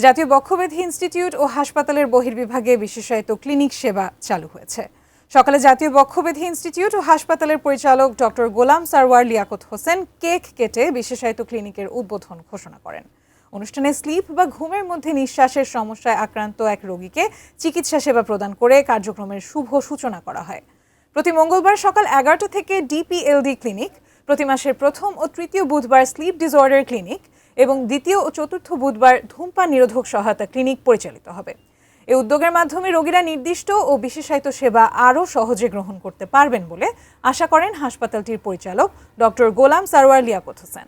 জাতীয় বক্ষব্যাধি ইনস্টিটিউট ও হাসপাতালের বহির্বিভাগে বিশেষায়িত ক্লিনিক সেবা চালু হয়েছে। সকালে জাতীয় বক্ষব্যাধি ইনস্টিটিউট ও হাসপাতালের পরিচালক ডক্টর গোলাম সারওয়ার লিয়াকত হোসেন কেক কেটে বিশেষায়িত ক্লিনিকের উদ্বোধন ঘোষণা করেন। অনুষ্ঠানে স্লিপ বা ঘুমের মধ্যে নিঃশ্বাসের সমস্যায় আক্রান্ত এক রোগীকে চিকিৎসা সেবা প্রদান করে কার্যক্রমের শুভ সূচনা করা হয়। প্রতি মঙ্গলবার সকাল 11টা থেকে ডিপিএলডি ক্লিনিক, প্রতি মাসের প্রথম ও তৃতীয় বুধবার স্লিপ ডিসঅর্ডার ক্লিনিক এবং দ্বিতীয় ও চতুর্থ বুধবার ধূমপান নিরোধক সহায়তা ক্লিনিক পরিচালিত হবে। এই উদ্যোগের মাধ্যমে রোগীরা নির্দিষ্ট ও বিশেষায়িত সেবা আরও সহজে গ্রহণ করতে পারবেন বলে আশা করেন হাসপাতালটির পরিচালক ডক্টর গোলাম সারওয়ার লিয়াকত হোসেন।